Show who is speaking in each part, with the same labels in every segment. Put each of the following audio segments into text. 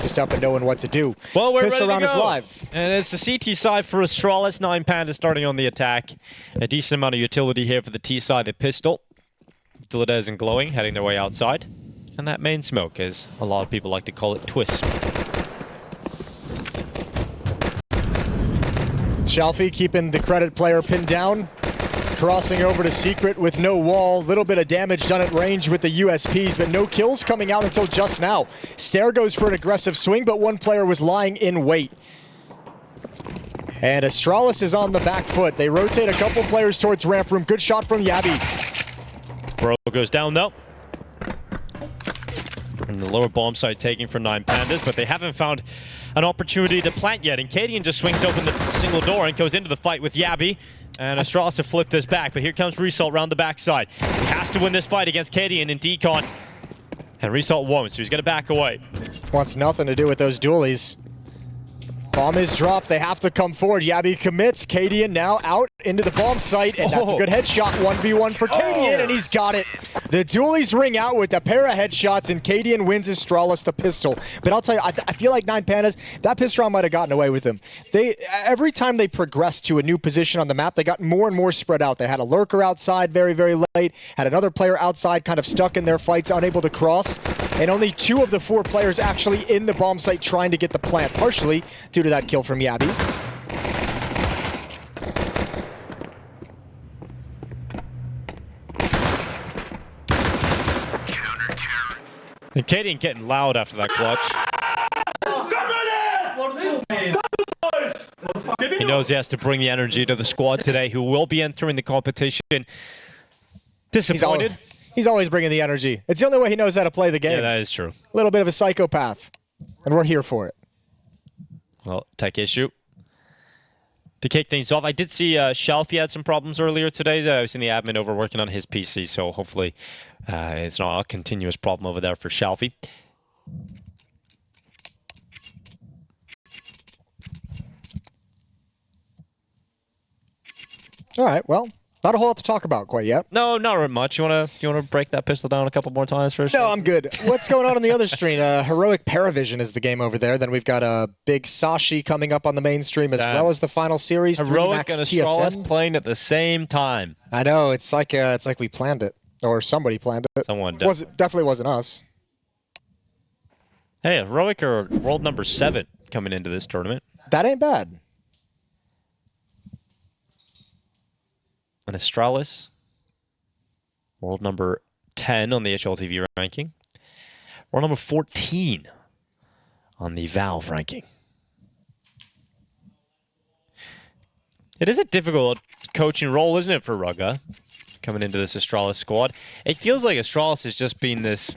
Speaker 1: focused up and knowing what to do.
Speaker 2: Well, we're
Speaker 1: Pistol
Speaker 2: ready to
Speaker 1: round
Speaker 2: go.
Speaker 1: is live.
Speaker 2: And it's the CT side for Astralis. 9 Pandas starting on the attack. A decent amount of utility here for the T side, the pistol. Diladez and Glowing heading their way outside. And that main smoke, as a lot of people like to call it, twist.
Speaker 1: Shalfie keeping the credit player pinned down. Crossing over to Secret with no wall. Little bit of damage done at range with the USPs, but no kills coming out until just now. Stair goes for an aggressive swing, but one player was lying in wait. And Astralis is on the back foot. They rotate a couple players towards ramp room. Good shot from Yabi.
Speaker 2: Bro goes down though. And the lower bomb site taking for 9 Pandas, but they haven't found an opportunity to plant yet. And Cadian just swings open the single door and goes into the fight with Yabi. And Astralis have flipped this back, but here comes Result around the backside. He has to win this fight against Cadian in Decon. And Result won't, so he's going to back away.
Speaker 1: Wants nothing to do with those dualies. Bomb is dropped. They have to come forward. Yabi commits. Cadian now out into the bomb site, and that's a good headshot. 1v1 for Cadian, and he's got it. The dualies ring out with a pair of headshots, and Cadian wins Astralis the pistol. But I'll tell you, I feel like 9 Pandas, that pistol round might have gotten away with them. Every time they progressed to a new position on the map, they got more and more spread out. They had a lurker outside very, very late, had another player outside kind of stuck in their fights, unable to cross, and only 2 of the 4 players actually in the bomb site trying to get the plant, partially due to that kill from Yabi.
Speaker 2: And Cadian getting loud after that clutch. He knows he has to bring the energy to the squad today, who will be entering the competition. Disappointed.
Speaker 1: He's always bringing the energy. It's the only way he knows how to play the game.
Speaker 2: Yeah, that is true.
Speaker 1: A little bit of a psychopath, and we're here for it.
Speaker 2: Well, tech issue. To kick things off, I did see Shalfie had some problems earlier today. I was in the admin over working on his PC, so hopefully it's not a continuous problem over there for Shalfie.
Speaker 1: All right, well, not a whole lot to talk about quite yet.
Speaker 2: No, not much. You wanna break that pistol down a couple more times first?
Speaker 1: No, I'm good. What's going on the other stream? Heroic PARIVISION is the game over there. Then we've got a big Sashi coming up on the main stream, as well as the final series.
Speaker 2: Heroic and Astralis playing at the same time.
Speaker 1: I know, it's like we planned it, or somebody planned it.
Speaker 2: Someone did.
Speaker 1: Definitely wasn't us.
Speaker 2: Hey, Heroic are world number 7 coming into this tournament.
Speaker 1: That ain't bad.
Speaker 2: And Astralis, world number 10 on the HLTV ranking. World number 14 on the Valve ranking. It is a difficult coaching role, isn't it, for Rugga, coming into this Astralis squad? It feels like Astralis has just been this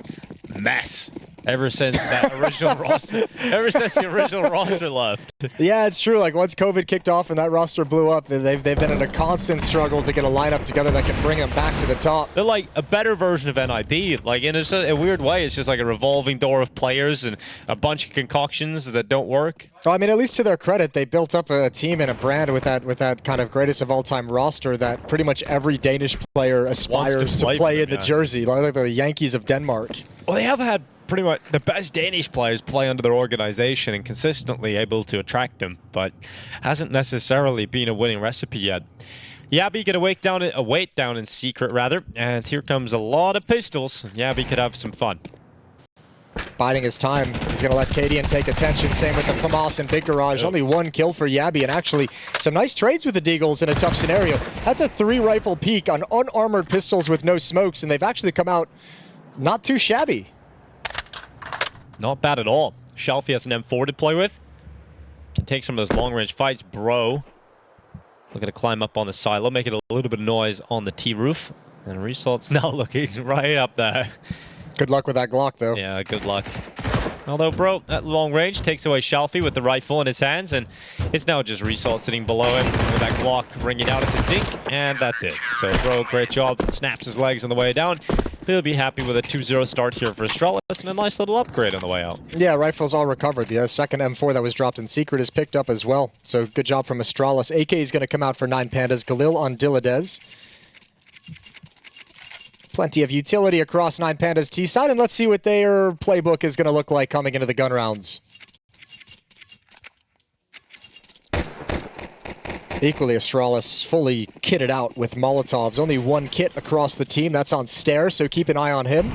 Speaker 2: mess ever since that original roster. Ever since the original roster left.
Speaker 1: Yeah, it's true. Like once COVID kicked off and that roster blew up, they've been in a constant struggle to get a lineup together that can bring them back to the top.
Speaker 2: They're like a better version of NIB. Like in a weird way, it's just like a revolving door of players and a bunch of concoctions that don't work.
Speaker 1: Well, I mean, at least to their credit, they built up a team and a brand with that kind of greatest of all time roster that pretty much every Danish player aspires to play in the jersey, like the Yankees of Denmark.
Speaker 2: Well, they have had pretty much the best Danish players play under their organization and consistently able to attract them, but hasn't necessarily been a winning recipe yet. Yabi get a weight down in Secret, rather, and here comes a lot of pistols. Yabi could have some fun.
Speaker 1: Biding his time. He's going to let Cadian take attention. Same with the FAMAS and Big Garage. Only 1 kill for Yabi, and actually some nice trades with the Deagles in a tough scenario. That's a 3-rifle peek on unarmored pistols with no smokes, and they've actually come out not too shabby.
Speaker 2: Not bad at all. Shalfie has an M4 to play with. Can take some of those long-range fights. Bro looking to climb up on the silo, making a little bit of noise on the T-roof. And Result's now looking right up there.
Speaker 1: Good luck with that Glock, though.
Speaker 2: Yeah, good luck. Although, Bro, at long range, takes away Shalfie with the rifle in his hands, and it's now just Result sitting below him with that Glock ringing out. It's a dink, and that's it. So, Bro, great job. Snaps his legs on the way down. He'll be happy with a 2-0 start here for Astralis and a nice little upgrade on the way out.
Speaker 1: Yeah, rifle's all recovered. The second M4 that was dropped in Secret is picked up as well. So good job from Astralis. AK is going to come out for 9 Pandas. Galil on Diladez. Plenty of utility across 9 Pandas T side, and let's see what their playbook is going to look like coming into the gun rounds. Equally, Astralis fully kitted out with Molotovs. Only one kit across the team. That's on Stair, so keep an eye on him.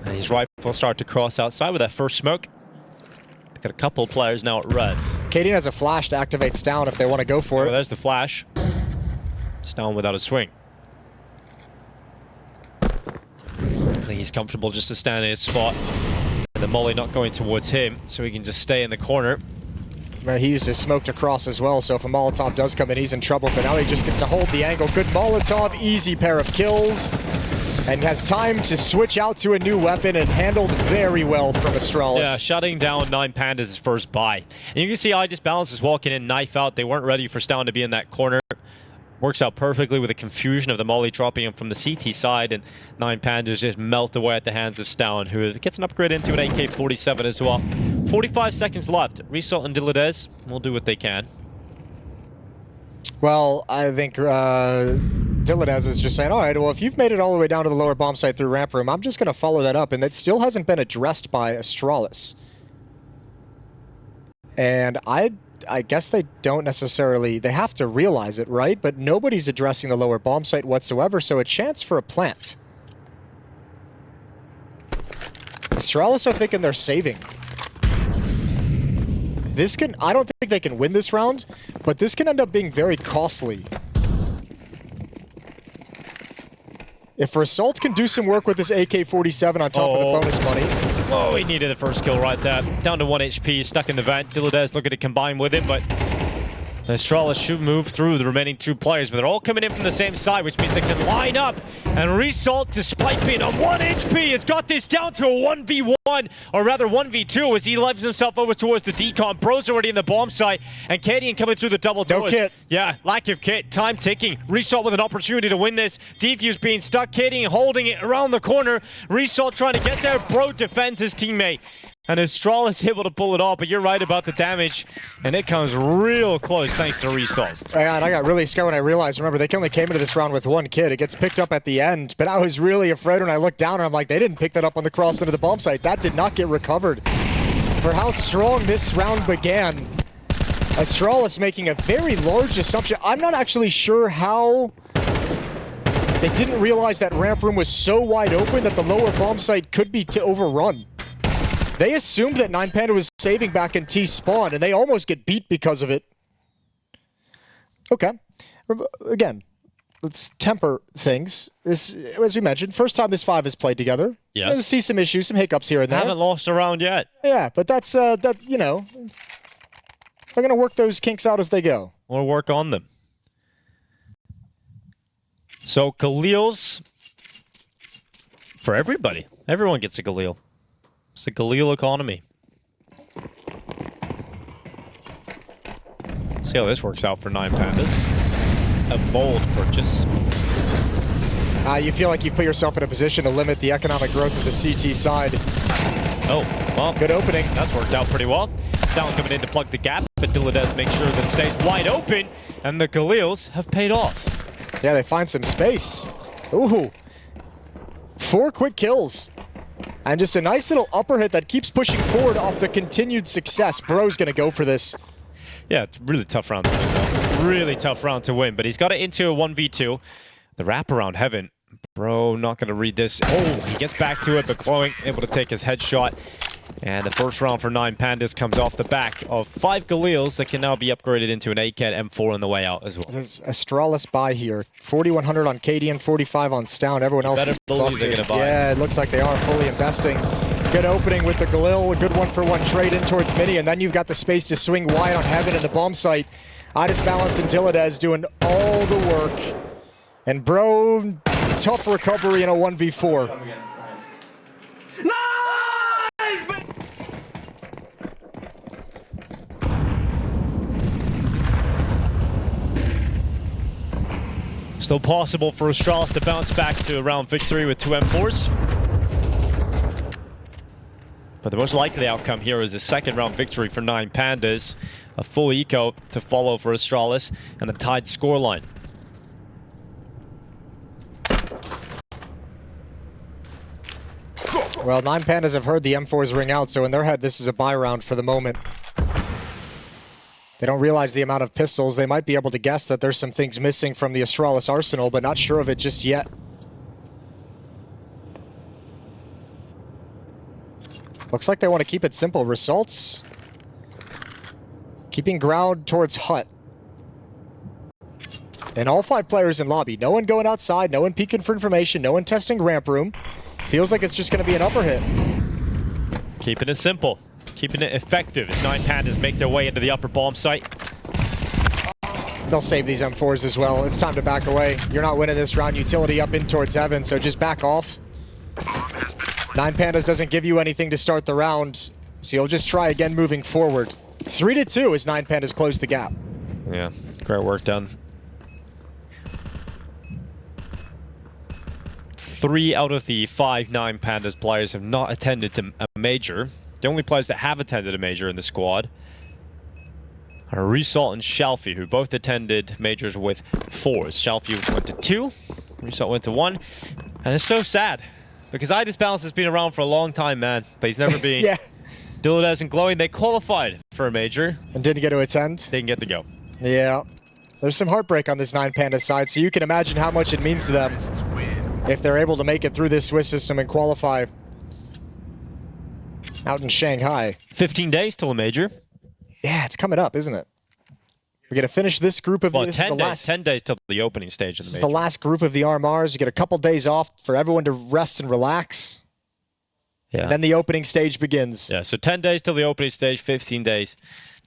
Speaker 2: And his rifle start to cross outside with that first smoke. They've got a couple players now at red.
Speaker 1: Katie has a flash to activate Stown if they want to go for it.
Speaker 2: There's the flash. Stown without a swing. I think he's comfortable just to stand in his spot. And the molly not going towards him, so he can just stay in the corner.
Speaker 1: He used his smoke to cross as well, so if a Molotov does come in, he's in trouble. But now he just gets to hold the angle. Good Molotov, easy pair of kills. And has time to switch out to a new weapon, and handled very well from Astralis.
Speaker 2: Yeah, shutting down 9 Pandas' first buy. And you can see I Just Balance is walking in, knife out. They weren't ready for Stown to be in that corner. Works out perfectly with the confusion of the molly dropping him from the CT side, and 9 Pandas just melt away at the hands of Stown, who gets an upgrade into an AK-47 as well. 45 seconds left. Result and Diladez will do what they can.
Speaker 1: Well, I think Diladez is just saying, all right, well, if you've made it all the way down to the lower bomb site through ramp room, I'm just going to follow that up. And that still hasn't been addressed by Astralis. And I guess they don't necessarily, they have to realize it, right? But nobody's addressing the lower bomb site whatsoever, so a chance for a plant. Astralis are thinking they're saving. This can, I don't think they can win this round, but this can end up being very costly. If Assault can do some work with this AK-47 on top of the bonus money.
Speaker 2: Oh, he needed the first kill right there. Down to 1 HP, stuck in the vent. Diladez looking to combine with him, but Astralis should move through the remaining 2 players, but they're all coming in from the same side, which means they can line up. And Result, despite being on 1 HP, has got this down to a 1v1, or rather 1v2, as he levels himself over towards the decon. Bro's already in the bomb site, and Cadian coming through the double doors.
Speaker 1: No kit.
Speaker 2: Yeah, lack of kit, time ticking. Result with an opportunity to win this. Defuse being stuck, Cadian holding it around the corner. Result trying to get there. Bro defends his teammate. And Astralis able to pull it off, but you're right about the damage, and it comes real close thanks to Result.
Speaker 1: Yeah, and I got really scared when I realized, remember, they only came into this round with 1 kid. It gets picked up at the end, but I was really afraid when I looked down, and I'm like, they didn't pick that up on the cross into the bomb site. That did not get recovered. For how strong this round began, Astralis making a very large assumption. I'm not actually sure how they didn't realize that ramp room was so wide open that the lower bomb site could be overrun. They assumed that 9 Panda was saving back in T-spawn, and they almost get beat because of it. Okay. Again, let's temper things. This, as we mentioned, first time this 5 has played together.
Speaker 2: Yes.
Speaker 1: You'll see some issues, some hiccups here and there.
Speaker 2: Haven't lost a round yet.
Speaker 1: Yeah, but that's, that, you know, they're going to work those kinks out as they go.
Speaker 2: Or work on them. So, Khalil's for everybody. Everyone gets a Khalil. It's the Khalil economy. See how this works out for 9 Pandas. A bold purchase.
Speaker 1: You feel like you put yourself in a position to limit the economic growth of the CT side.
Speaker 2: Oh, well.
Speaker 1: Good opening.
Speaker 2: That's worked out pretty well. Stown coming in to plug the gap, but Diladez makes sure that it stays wide open, and the Khalils have paid off.
Speaker 1: Yeah, they find some space. Ooh. 4 quick kills. And just a nice little upper hit that keeps pushing forward off the continued success. Bro's going to go for this.
Speaker 2: Yeah, it's a really tough round to win, though. Really tough round to win, but he's got it into a 1v2. The wraparound heaven. Bro, not going to read this. Oh, he gets back to it, but Glowing able to take his headshot. And the first round for 9 Pandas comes off the back of 5 Galils that can now be upgraded into an ACAT M4 on the way out as well.
Speaker 1: There's Astralis buy here. 4,100 on Cadian, 45 on Stown. Everyone else is busted.
Speaker 2: They're gonna buy.
Speaker 1: Yeah, it looks like they are fully investing. Good opening with the Galil. A good 1-for-1 trade in towards Mini. And then you've got the space to swing wide on Heaven in the bomb site. Just Balance and Diladez doing all the work. And Bro, tough recovery in a 1v4.
Speaker 2: Still possible for Astralis to bounce back to a round victory with 2 M4s. But the most likely outcome here is a second round victory for 9 Pandas. A full eco to follow for Astralis and a tied scoreline.
Speaker 1: Well, 9 Pandas have heard the M4s ring out, so in their head this is a buy round for the moment. They don't realize the amount of pistols. They might be able to guess that there's some things missing from the Astralis arsenal, but not sure of it just yet. Looks like they want to keep it simple. Results. Keeping ground towards hut. And all 5 players in lobby. No one going outside, no one peeking for information, no one testing ramp room. Feels like it's just going to be an upper hit.
Speaker 2: Keeping it simple. Keeping it effective as 9 Pandas make their way into the upper bomb site.
Speaker 1: They'll save these M4s as well. It's time to back away. You're not winning this round. Utility up in towards heaven, so just back off. 9 Pandas doesn't give you anything to start the round, so you'll just try again moving forward. 3-2 as 9 Pandas close the gap.
Speaker 2: Yeah, great work done. 3 out of the 5 9 Pandas players have not attended to a major. The only players that have attended a major in the squad are Resalt and Shalfie, who both attended majors with 4s. Shalfie went to 2, Resalt went to 1, and it's so sad because Idis Balance has been around for a long time, man, but he's never been.
Speaker 1: Yeah.
Speaker 2: Dilladaz and Glowing, they qualified for a major.
Speaker 1: And didn't get to attend?
Speaker 2: Didn't get to go.
Speaker 1: Yeah. There's some heartbreak on this 9 Pandas side, so you can imagine how much it means to them if they're able to make it through this Swiss system and qualify out in Shanghai.
Speaker 2: 15 days till a major.
Speaker 1: Yeah, it's coming up, isn't it? We're going to finish this group of...
Speaker 2: Well,
Speaker 1: this
Speaker 2: 10
Speaker 1: is the
Speaker 2: days,
Speaker 1: last,
Speaker 2: 10 days till the opening stage of the
Speaker 1: this
Speaker 2: major.
Speaker 1: is the last group of the RMRs. You get a couple days off for everyone to rest and relax.
Speaker 2: Yeah.
Speaker 1: And then the opening stage begins.
Speaker 2: Yeah, so 10 days till the opening stage, 15 days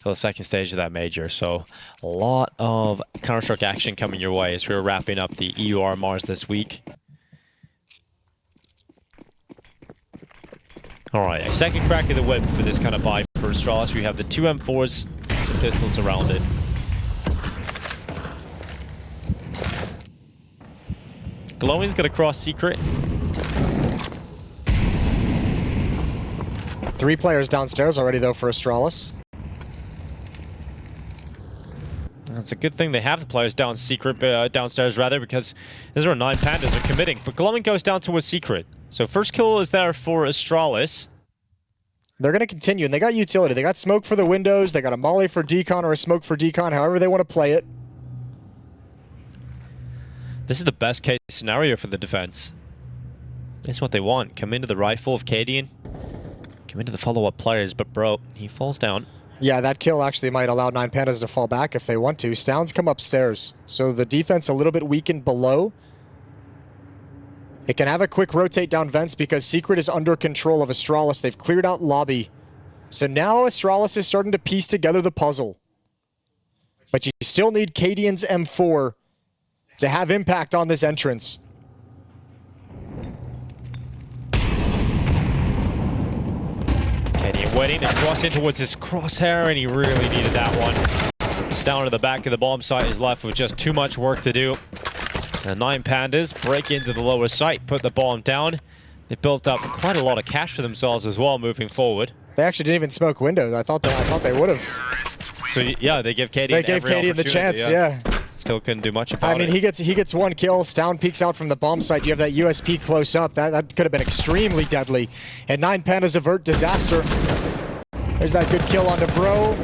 Speaker 2: till the second stage of that major. So a lot of Counter-Strike action coming your way as we're wrapping up the EU RMRs this week. All right, a second crack of the whip for this kind of buy for Astralis. We have the 2 M4s, some pistols around it. Glowing's gonna cross secret.
Speaker 1: 3 players downstairs already, though, for Astralis.
Speaker 2: It's a good thing they have the players downstairs, rather, because this is where 9 Pandas are committing. But Glowing goes down to a secret. So first kill is there for Astralis.
Speaker 1: They're going to continue, and they got utility. They got smoke for the windows. They got a molly for decon or a smoke for decon, however they want to play it.
Speaker 2: This is the best case scenario for the defense. That's what they want. Come into the rifle of Cadian. Come into the follow-up players, but bro, he falls down.
Speaker 1: Yeah, that kill actually might allow 9 Pandas to fall back if they want to. Stounds come upstairs, so the defense a little bit weakened below. It can have a quick rotate down vents because Secret is under control of Astralis. They've cleared out lobby. So now Astralis is starting to piece together the puzzle. But you still need Cadian's M4 to have impact on this entrance.
Speaker 2: Cadian waiting to cross in towards his crosshair, and he really needed that one. It's down to the back of the bomb site. Is left with just too much work to do. And 9 Pandas break into the lower site, put the bomb down. They built up quite a lot of cash for themselves as well moving forward.
Speaker 1: They actually didn't even smoke windows. I thought they would have.
Speaker 2: So yeah, they give Cadian
Speaker 1: They gave Cadian the chance, yeah.
Speaker 2: Still couldn't do much about it.
Speaker 1: I mean, he gets 1 kill. Stound peeks out from the bomb site. You have that USP close up. That could have been extremely deadly. And 9 Pandas avert disaster. There's that good kill onto Bro.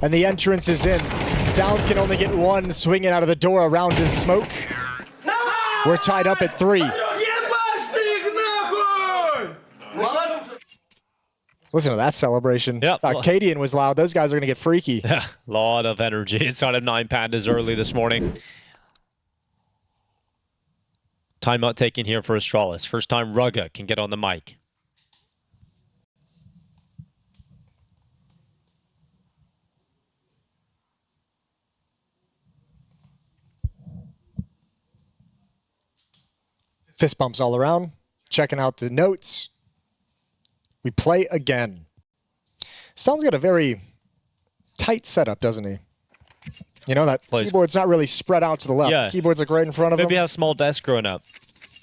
Speaker 1: And the entrance is in. Stound can only get 1 swinging out of the door around in smoke. We're tied up at 3. Listen to that celebration.
Speaker 2: Yep.
Speaker 1: Cadian was loud. Those guys are going to get freaky.
Speaker 2: Yeah, a lot of energy inside of 9 Pandas early this morning. Timeout taken here for Astralis. First time Rugga can get on the mic.
Speaker 1: Fist bumps all around. Checking out the notes. We play again. Stone's got a very tight setup, doesn't he? You know, that keyboard's not really spread out to the left.
Speaker 2: Yeah.
Speaker 1: Keyboard's like right in front of him.
Speaker 2: Maybe has a small desk growing up.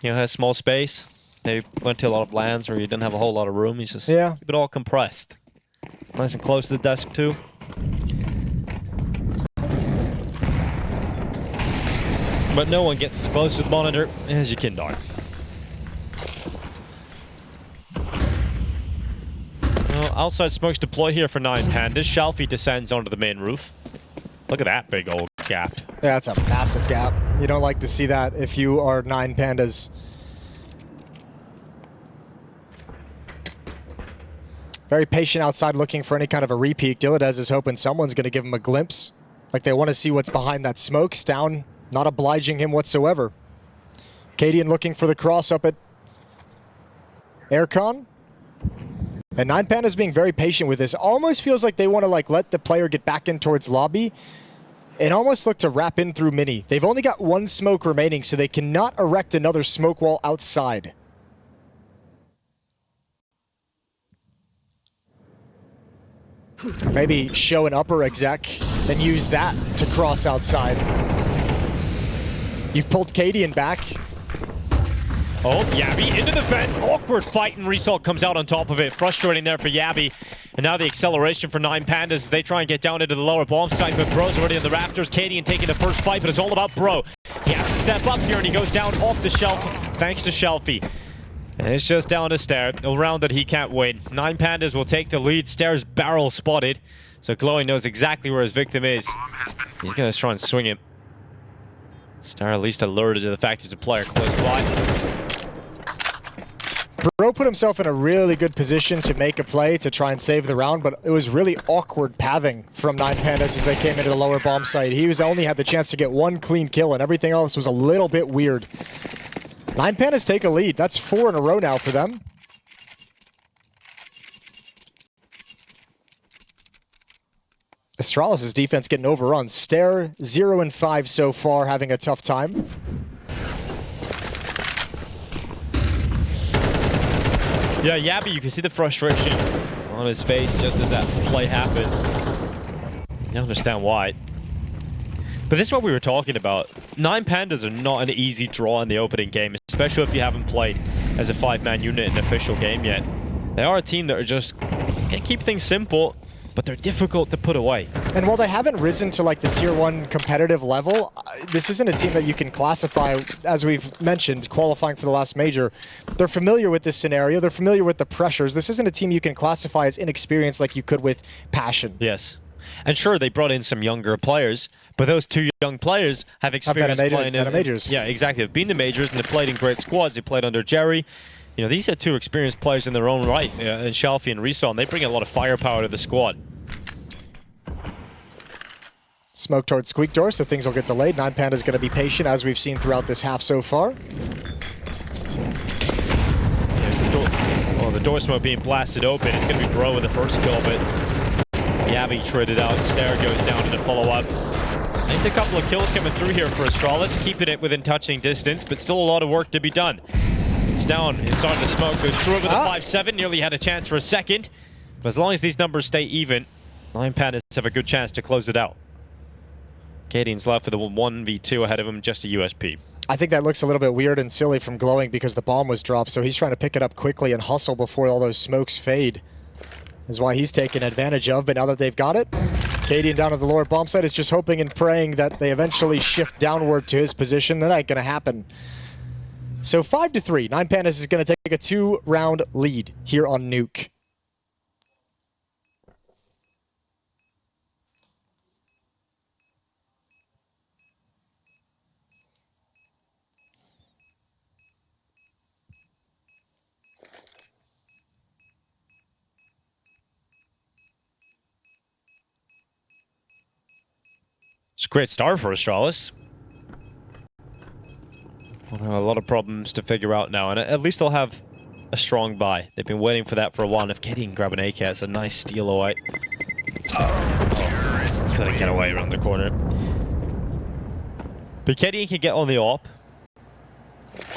Speaker 2: You know, has small space. They went to a lot of LANs where you didn't have a whole lot of room. He's just keep it all compressed. Nice and close to the desk too. But no one gets as close to the monitor as you can, darn. Well, outside smokes deployed here for 9 Pandas. Shalfie descends onto the main roof. Look at that big old gap.
Speaker 1: Yeah, that's a massive gap. You don't like to see that if you are 9 Pandas. Very patient outside looking for any kind of a repeat. Diladez is hoping someone's going to give him a glimpse. Like they want to see what's behind that smoke. Down, not obliging him whatsoever. Cadian looking for the cross up at Aircon. And 9 Pandas being very patient with this. Almost feels like they want to let the player get back in towards lobby and almost look to wrap in through mini. They've only got 1 smoke remaining, so they cannot erect another smoke wall outside. Maybe show an upper exec and use that to cross outside. You've pulled Cadian back.
Speaker 2: Oh, Yabby into the vent. Awkward fight, and Result comes out on top of it. Frustrating there for Yabby. And now the acceleration for 9 Pandas as they try and get down into the lower bomb site, but Bro's already on the rafters. Cadian taking the first fight, but it's all about Bro. He has to step up here, and he goes down off the shelf thanks to Shelfie. And it's just down to Stair, a round that he can't win. 9 Pandas will take the lead. Stair's barrel spotted, so Glowing knows exactly where his victim is. He's going to try and swing him. Stair at least alerted to the fact there's a player close by.
Speaker 1: Bro put himself in a really good position to make a play to try and save the round, but it was really awkward pathing from 9 Pandas as they came into the lower bomb site. He only had the chance to get 1 clean kill, and everything else was a little bit weird. 9 Pandas take a lead. That's 4 in a row now for them. Astralis' defense getting overrun. Stair 0 and 5 so far, having a tough time.
Speaker 2: Yeah, Yabby, you can see the frustration on his face just as that play happened. You understand why. But this is what we were talking about. 9 Pandas are not an easy draw in the opening game, especially if you haven't played as a 5-man unit in an official game yet. They are a team that are just gonna keep things simple, but they're difficult to put away. And
Speaker 1: while they haven't risen to the tier 1 competitive level, this isn't a team that you can classify, as we've mentioned, qualifying for the last major. They're familiar with this scenario, they're familiar with the pressures. This isn't a team you can classify as inexperienced like you could with Passion.
Speaker 2: Yes. And sure, they brought in some younger players, but those 2 young players have experience playing in majors. Yeah, exactly. They've been to majors and they've played in great squads. They played under Jerry. You know, these are 2 experienced players in their own right, in Shalfie and Resol, and they bring a lot of firepower to the squad.
Speaker 1: Smoke towards Squeak Door, so things will get delayed. 9 Panda's going to be patient, as we've seen throughout this half so far.
Speaker 2: There's the door. Oh, the door smoke being blasted open. It's going to be Bro with the first kill, but Yabby traded out. Stair goes down in the follow-up. There's a couple of kills coming through here for Astralis, keeping it within touching distance, but still a lot of work to be done. It's down. It's starting to smoke. Goes through with a 5-7. Nearly had a chance for a second. But as long as these numbers stay even, 9 Pandas have a good chance to close it out. Cadian's left with a 1v2 ahead of him, just a USP.
Speaker 1: I think that looks a little bit weird and silly from Glowing because the bomb was dropped, so he's trying to pick it up quickly and hustle before all those smokes fade. Is why he's taking advantage of, but now that they've got it, Cadian down at the lower bomb site is just hoping and praying that they eventually shift downward to his position. That ain't gonna happen. So 5-3, 9 Pandas is gonna take a 2-round lead here on Nuke.
Speaker 2: It's a great start for Astralis. A lot of problems to figure out now, and at least they'll have a strong buy. They've been waiting for that for a while, and if Katie can grab an AK, it's a nice steal away. Oh, couldn't get away around the corner. But Katie can get on the AWP.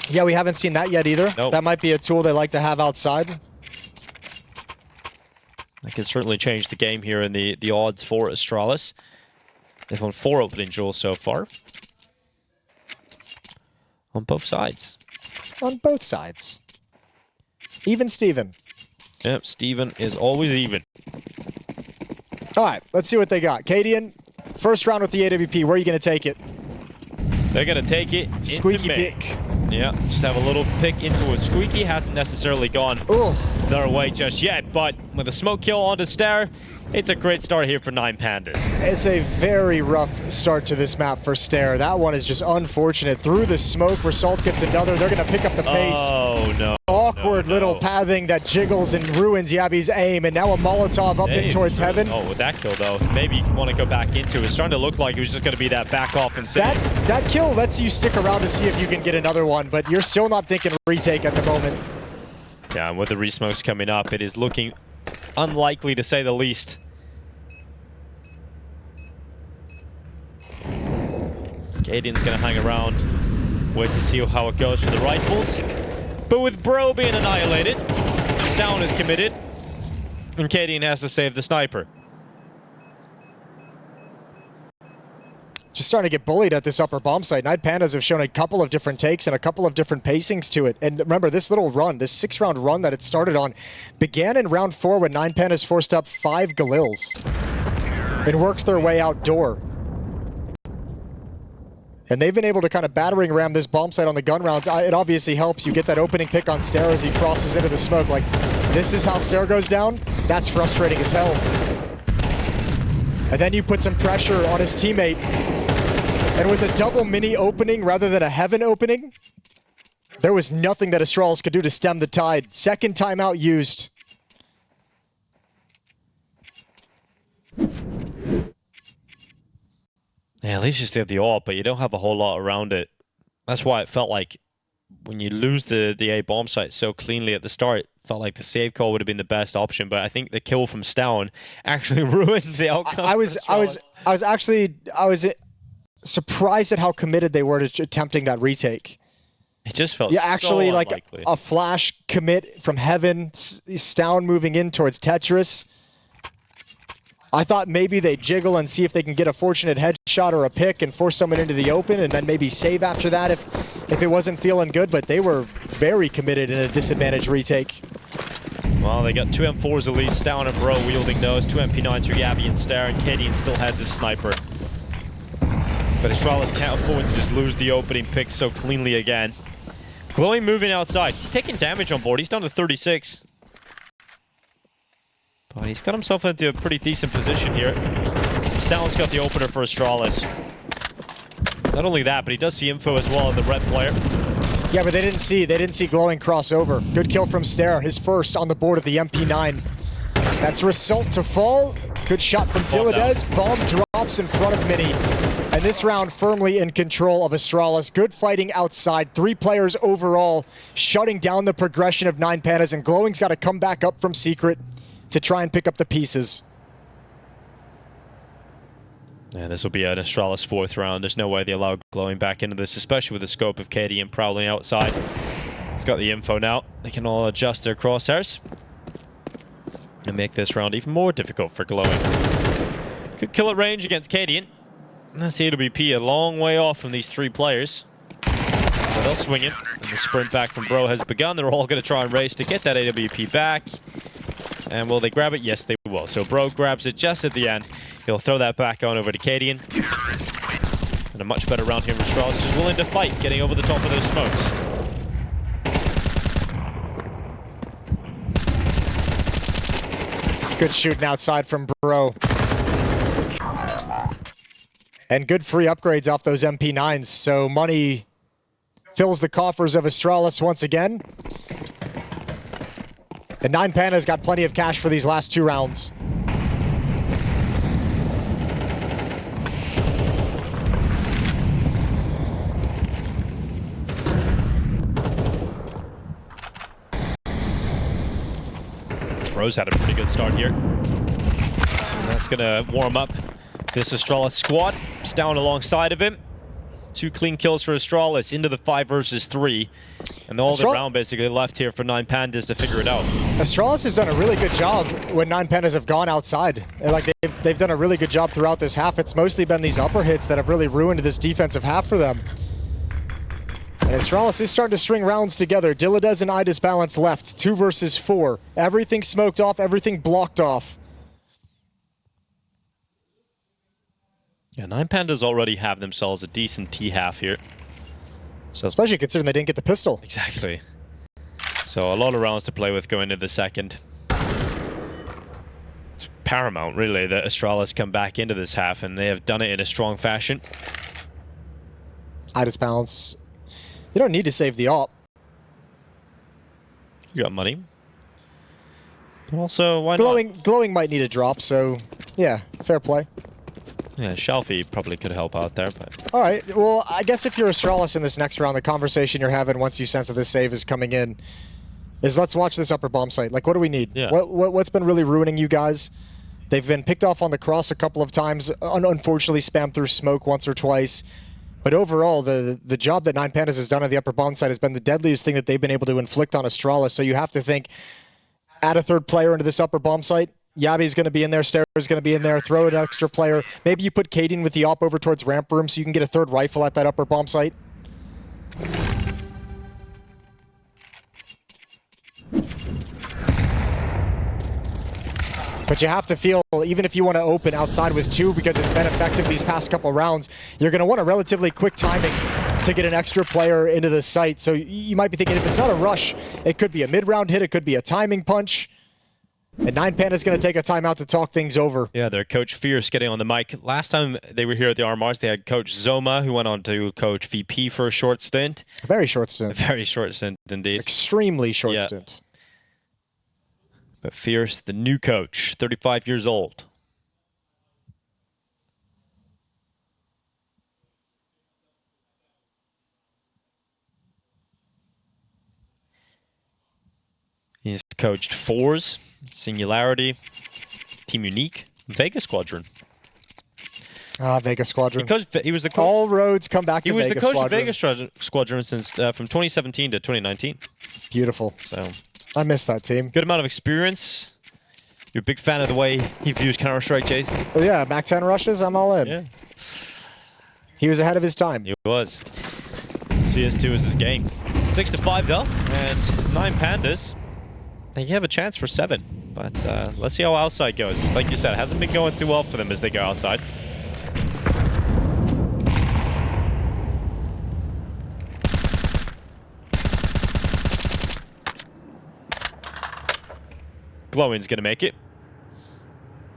Speaker 1: Yeah, we haven't seen that yet either.
Speaker 2: Nope.
Speaker 1: That might be a tool they like to have outside.
Speaker 2: That can certainly change the game here in the odds for Astralis. They've won 4 opening duels so far. On both sides.
Speaker 1: On both sides. Even Steven.
Speaker 2: Yep, Steven is always even.
Speaker 1: All right, let's see what they got. Cadian, first round with the AWP. Where are you going to take it?
Speaker 2: They're going to take it
Speaker 1: Squeaky
Speaker 2: into mid.
Speaker 1: pick.
Speaker 2: Yeah, just have a little pick into a squeaky. Hasn't necessarily gone their way just yet, but with a smoke kill onto Stair, it's a great start here for 9 Pandas.
Speaker 1: It's a very rough start to this map for Stair. That one is just unfortunate. Through the smoke, Result gets another. They're going to pick up the pace.
Speaker 2: Oh, no.
Speaker 1: Awkward little pathing that jiggles and ruins Yabby's aim, and now a Molotov up in towards heaven.
Speaker 2: Oh, with that kill, though, maybe you want to go back into it. It's starting to look like it was just going to be that back off and save.
Speaker 1: That kill lets you stick around to see if you can get another one, but you're still not thinking retake at the moment.
Speaker 2: Yeah, and with the resmokes coming up, it is looking unlikely to say the least. Cadian's going to hang around, wait to see how it goes for the rifles. But with Bro being annihilated, Stown is committed, and Cadian has to save the sniper.
Speaker 1: Just starting to get bullied at this upper bomb site. 9 Pandas have shown a couple of different takes and a couple of different pacings to it. And remember, this little run, this 6-round run that it started on, began in round 4 when 9 Pandas forced up 5 Galils and worked their way outdoor. And they've been able to kind of battering ram this bomb site on the gun rounds. It obviously helps. You get that opening pick on Stair as he crosses into the smoke. Like, this is how Stair goes down. That's frustrating as hell. And then you put some pressure on his teammate. And with a double mini opening rather than a heaven opening, there was nothing that Astralis could do to stem the tide. Second timeout used.
Speaker 2: Yeah, at least you still have the AWP, but you don't have a whole lot around it. That's why it felt like when you lose the A bomb site so cleanly at the start, it felt like the save call would have been the best option. But I think the kill from Stown actually ruined the outcome.
Speaker 1: I was surprised at how committed they were to attempting that retake.
Speaker 2: It just felt
Speaker 1: actually
Speaker 2: so
Speaker 1: like
Speaker 2: unlikely.
Speaker 1: a flash commit from heaven. Stown moving in towards Tetris. I thought maybe they'd jiggle and see if they can get a fortunate headshot or a pick and force someone into the open and then maybe save after that if it wasn't feeling good, but they were very committed in a disadvantage retake.
Speaker 2: Well, they got 2 M4s at least, Stown and Bro wielding those, 2 MP9s for Yabby and Stair, and Cadian still has his sniper. But Astralis can't afford to just lose the opening pick so cleanly again. Glowing moving outside. He's taking damage on board. He's down to 36. But he's got himself into a pretty decent position here. Stown's got the opener for Astralis. Not only that, but he does see info as well in the red player.
Speaker 1: Yeah, but they didn't see Glowing crossover. Good kill from Stair, his first on the board of the MP9. That's Result to fall. Good shot from Diladez. Bomb drops in front of Mini. And this round firmly in control of Astralis. Good fighting outside. 3 players overall, shutting down the progression of 9 Pandas, and Glowing's got to come back up from Secret to try and pick up the pieces.
Speaker 2: Yeah, this will be an Astralis 4th round. There's no way they allow Glowing back into this, especially with the scope of Cadian prowling outside. He's got the info now. They can all adjust their crosshairs and make this round even more difficult for Glowing. Good kill at range against Cadian. That's the AWP a long way off from these 3 players. But they'll swing it, and the sprint back from Bro has begun. They're all going to try and race to get that AWP back. And will they grab it? Yes, they will. So Bro grabs it just at the end. He'll throw that back on over to Cadian. And a much better round here from Astralis, just willing to fight, getting over the top of those smokes.
Speaker 1: Good shooting outside from Bro. And good free upgrades off those MP9s. So money fills the coffers of Astralis once again. And 9 Pandas got plenty of cash for these last 2 rounds.
Speaker 2: Bro's had a pretty good start here. And that's going to warm up this Astralis squad. Stown alongside of him. 2 clean kills for Astralis into the 5 versus 3. And all the round basically left here for 9 Pandas to figure it out.
Speaker 1: Astralis has done a really good job when 9 Pandas have gone outside. Like they've done a really good job throughout this half. It's mostly been these upper hits that have really ruined this defensive half for them. And Astralis is starting to string rounds together. Diladez and Idis balance left, 2 versus 4. Everything smoked off, everything blocked off.
Speaker 2: Yeah, 9 Pandas already have themselves a decent T half here. So
Speaker 1: especially considering they didn't get the pistol.
Speaker 2: Exactly. So a lot of rounds to play with going into the second. It's paramount, really, that Astralis come back into this half, and they have done it in a strong fashion.
Speaker 1: Idis balance. You don't need to save the op.
Speaker 2: You got money. But also, why
Speaker 1: not? Glowing might need a drop, so yeah, fair play.
Speaker 2: Yeah, Shalfie probably could help out there, but...
Speaker 1: All right, well, I guess if you're Astralis in this next round, the conversation you're having once you sense that this save is coming in is let's watch this upper bomb site. Like, what do we need?
Speaker 2: Yeah.
Speaker 1: What's been really ruining you guys? They've been picked off on the cross a couple of times, unfortunately spammed through smoke once or twice. But overall, the job that 9 Pandas has done at the upper bomb site has been the deadliest thing that they've been able to inflict on Astralis. So you have to think, add a 3rd player into this upper bomb site. Yabi's going to be in there, Stera's going to be in there, throw an extra player. Maybe you put Cadian with the op over towards ramp room so you can get a 3rd rifle at that upper bomb site. But you have to feel, even if you want to open outside with 2 because it's been effective these past couple rounds, you're going to want a relatively quick timing to get an extra player into the site. So you might be thinking if it's not a rush, it could be a mid-round hit, it could be a timing punch. And 9 Panda's going to take a timeout to talk things over.
Speaker 2: Yeah, their coach Fierce getting on the mic. Last time they were here at the RMRs, they had Coach Zoma, who went on to coach VP for a short stint.
Speaker 1: A very short stint.
Speaker 2: A very short stint, indeed.
Speaker 1: Extremely short stint.
Speaker 2: But Fierce, the new coach, 35 years old. He's coached Fours, Singularity, Team Unique, Vega Squadron.
Speaker 1: Vega Squadron.
Speaker 2: He was the coach.
Speaker 1: All roads come back to Vega Squadron.
Speaker 2: He was the coach of Vega Squadron since from 2017 to 2019.
Speaker 1: Beautiful.
Speaker 2: So
Speaker 1: I miss that team.
Speaker 2: Good amount of experience. You're a big fan of the way he views Counter-Strike, Jason?
Speaker 1: Oh, yeah, Mac 10 rushes, I'm all in.
Speaker 2: Yeah.
Speaker 1: He was ahead of his time.
Speaker 2: He was. CS2 is his game. 6-5 though, and 9 Pandas. They have a chance for 7, but let's see how outside goes. Like you said, it hasn't been going too well for them as they go outside. Glowing's gonna make it.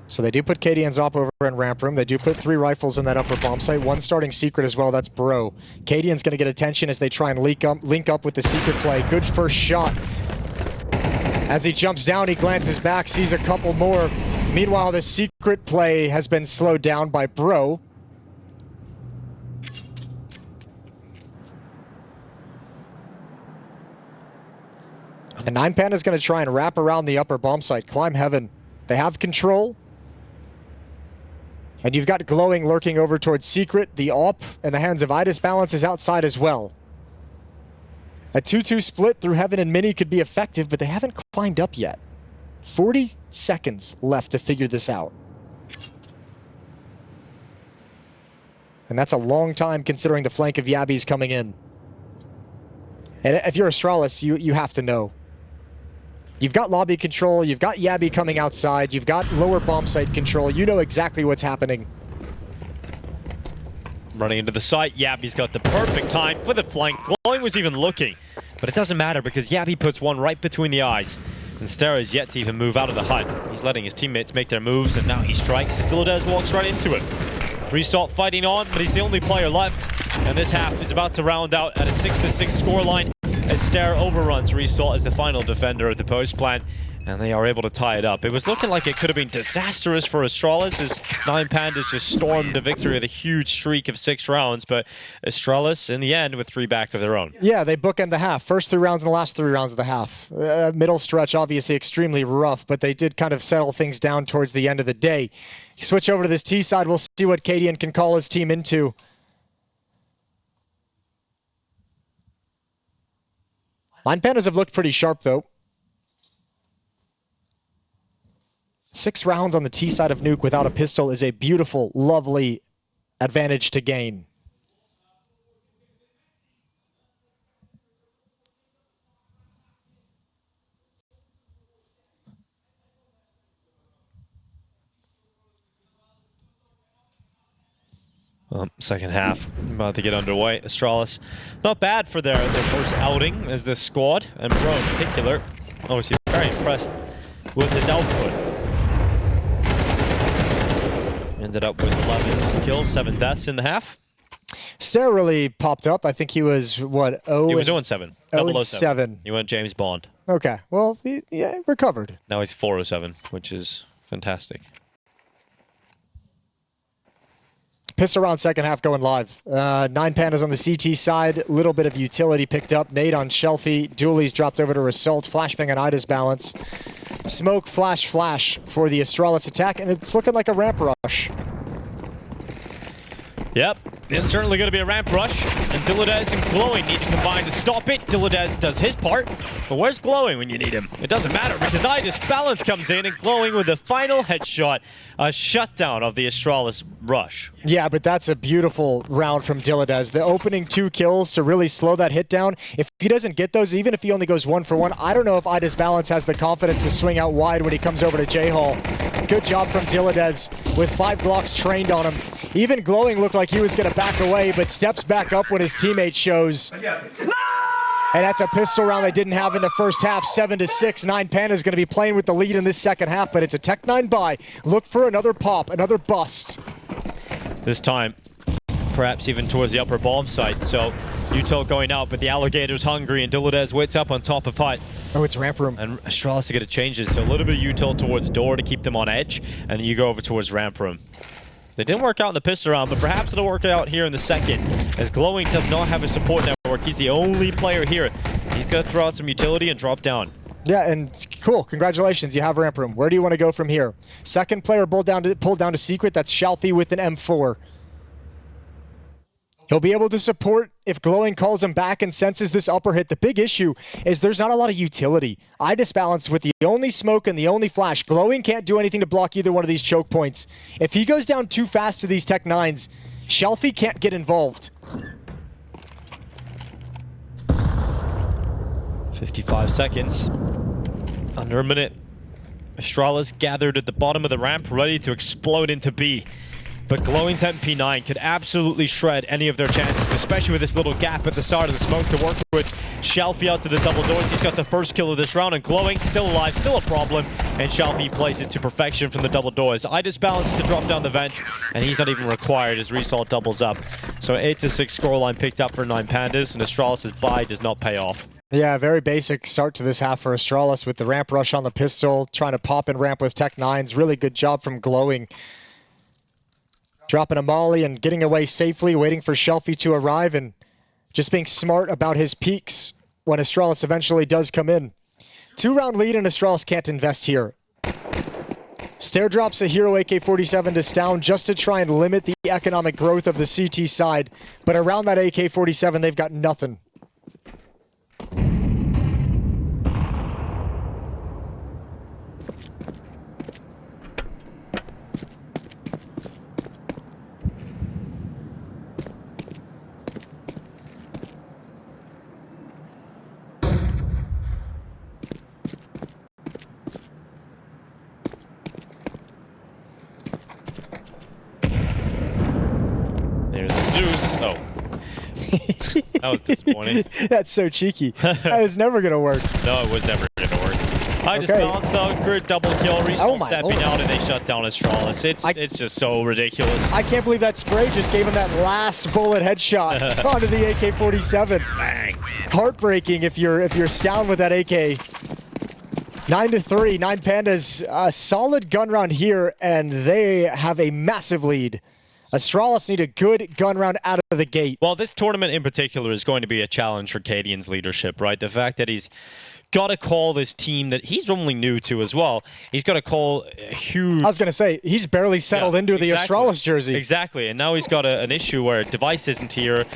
Speaker 1: So they do put Cadian's op over in ramp room. They do put 3 rifles in that upper bomb site. 1 starting secret as well. That's Bro. Cadian's going to get attention as they try and link up with the secret play. Good first shot. As he jumps down, he glances back, sees a couple more. Meanwhile, the secret play has been slowed down by Bro. And 9 Panda's going to try and wrap around the upper bomb site, climb heaven. They have control. And you've got Glowing lurking over towards Secret. The op in the hands of Idis balance is outside as well. A 2-2 split through Heaven and Mini could be effective, but they haven't climbed up yet. 40 seconds left to figure this out. And that's a long time considering the flank of Yabi's coming in. And if you're Astralis, you have to know. You've got lobby control, you've got Yabi coming outside, you've got lower bomb site control, you know exactly what's happening.
Speaker 2: Running into the site, Yabi's got the perfect time for the flank. Glowing was even looking, but it doesn't matter because Yabi puts one right between the eyes. And Stera is yet to even move out of the hut. He's letting his teammates make their moves, and now he strikes as Diladez walks right into it. Resalt fighting on, but he's the only player left. And this half is about to round out at a 6-6 scoreline as Stera overruns Resalt as the final defender of the post plant. And they are able to tie it up. It was looking like it could have been disastrous for Astralis as 9 Pandas just stormed the victory with a huge streak of 6 rounds, but Astralis, in the end, with 3 back of their own.
Speaker 1: Yeah, they bookend the half. First 3 rounds and the last 3 rounds of the half. Middle stretch, obviously extremely rough, but they did kind of settle things down towards the end of the day. You switch over to this T side, we'll see what Cadian can call his team into. Nine Pandas have looked pretty sharp, though. 6 rounds on the T side of Nuke without a pistol is a beautiful, lovely advantage to gain.
Speaker 2: Second half about to get underway. Astralis, not bad for their first outing as this squad, and Bro in particular, obviously very impressed with his output. Ended up with 11 kills, 7 deaths in the half.
Speaker 1: Stair really popped up. I think he was, what, 0?
Speaker 2: He was 0-7.
Speaker 1: 0-7.
Speaker 2: He went James Bond.
Speaker 1: Okay, well, he recovered.
Speaker 2: Now he's 4-7, which is fantastic.
Speaker 1: Piss around second half going live. 9 Pandas on the CT side. Little bit of utility picked up. Nade on Shelfie. Dooley's dropped over to Result. Flashbang on Ida's balance. Smoke, flash, flash for the Astralis attack, and it's looking like a ramp rush.
Speaker 2: Yep, it's certainly going to be a ramp rush, and Diladez and Glowing need to combine to stop it. Diladez does his part, but where's Glowing when you need him? It doesn't matter because Ida's balance comes in, and Glowing with the final headshot, a shutdown of the Astralis rush.
Speaker 1: Yeah, but that's a beautiful round from Diladez. The opening 2 kills to really slow that hit down. If he doesn't get those, even if he only goes 1 for 1, I don't know if Ida's balance has the confidence to swing out wide when he comes over to J-Hall. Good job from Diladez with 5 Glocks trained on him. Even Glowing looked like he was going to back away, but steps back up when his teammate shows. And that's a pistol round they didn't have in the first half, 7-6. 9 Pandas going to be playing with the lead in this second half, but it's a Tech-9 buy. Look for another pop, another bust.
Speaker 2: This time, perhaps even towards the upper bomb site. So Utah going out, but the Alligator's hungry, and Diladez waits up on top of height.
Speaker 1: Oh, it's ramp room.
Speaker 2: And Astralis to get a changes, so a little bit of Utah towards door to keep them on edge, and then you go over towards ramp room. They didn't work out in the pistol round, but perhaps it'll work out here in the second, as Glowing does not have a support network. He's the only player here. He's going to throw out some utility and drop down.
Speaker 1: Yeah, and cool. Congratulations. You have ramp room. Where do you want to go from here? Second player pulled down to secret. That's Shalfie with an M4. He'll be able to support if Glowing calls him back and senses this upper hit. The big issue is there's not a lot of utility. I disbalance with the only smoke and the only flash. Glowing can't do anything to block either one of these choke points. If he goes down too fast to these Tech-9s, Shelfie can't get involved.
Speaker 2: 55 seconds. Under a minute. Astralis gathered at the bottom of the ramp, ready to explode into B. But Glowing's MP9 could absolutely shred any of their chances, especially with this little gap at the start of the smoke to work with. Shelfie out to the double doors. He's got the first kill of this round, and Glowing still alive, still a problem. And Shelfie plays it to perfection from the double doors. Ida's balanced to drop down the vent, and he's not even required as Result doubles up. So 8-6 scoreline picked up for 9 Pandas, and Astralis' buy does not pay off.
Speaker 1: Yeah, very basic start to this half for Astralis with the ramp rush on the pistol, trying to pop and ramp with Tech-9s. Really good job from Glowing. Dropping a molly and getting away safely, waiting for Shelfie to arrive, and just being smart about his peaks when Astralis eventually does come in. 2-round lead, and Astralis can't invest here. Stair drops a hero AK-47 to Stown just to try and limit the economic growth of the CT side, but around that AK-47, they've got nothing.
Speaker 2: Oh. That was disappointing.
Speaker 1: That's so cheeky. That was never going to work.
Speaker 2: No, it was never going to work. I just balanced out, good double kill, Result stepping out, and they shut down Astralis. It's just so ridiculous.
Speaker 1: I can't believe that spray just gave him that last bullet headshot onto the AK-47.
Speaker 2: Bang.
Speaker 1: Heartbreaking if you're Stown with that AK. 9-3, 9 Pandas, a solid gun round here, and they have a massive lead. Astralis need a good gun round out of the gate.
Speaker 2: Well, this tournament in particular is going to be a challenge for Cadian's leadership, right? The fact that he's got to call this team that he's only new to as well. He's got to call a huge...
Speaker 1: I was going to say, he's barely settled into the Astralis jersey.
Speaker 2: Exactly, and now he's got an issue where Device isn't here.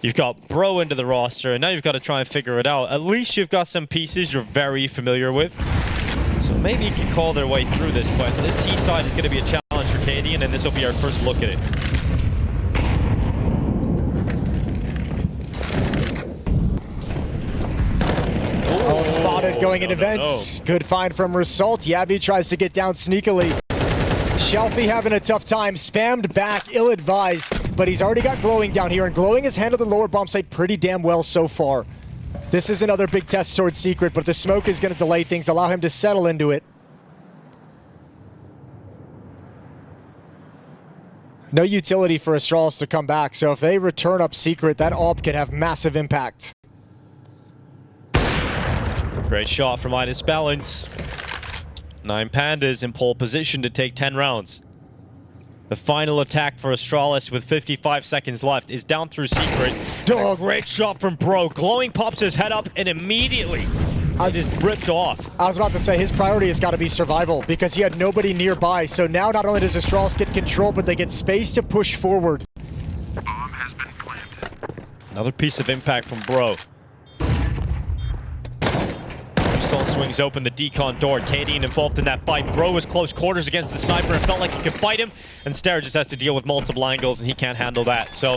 Speaker 2: You've got Bro into the roster, and now you've got to try and figure it out. At least you've got some pieces you're very familiar with. So maybe you can call their way through this, but this T side is going to be a challenge for Cadian, and this will be our first look at it.
Speaker 1: Oh, spotted going into vents. Good find from Result. Yabby tries to get down sneakily. Shelfie having a tough time, spammed back, ill-advised, but he's already got Glowing down here, and Glowing has handled the lower bomb site pretty damn well so far. This is another big test towards Secret, but the smoke is going to delay things, allow him to settle into it. No utility for Astralis to come back, so if they return up Secret, that AWP can have massive impact.
Speaker 2: Great shot from Minus Balance. 9 Pandas in pole position to take 10 rounds. The final attack for Astralis with 55 seconds left is down through Secret. A great shot from Bro. Glowing pops his head up and immediately it is ripped off.
Speaker 1: I was about to say his priority has got to be survival because he had nobody nearby. So now not only does Astralis get control, but they get space to push forward.
Speaker 3: Bomb has been planted.
Speaker 2: Another piece of impact from Bro. Result swings open the decon door. Cadian involved in that fight. Bro was close quarters against the sniper and felt like he could fight him. And Stair just has to deal with multiple angles and he can't handle that. So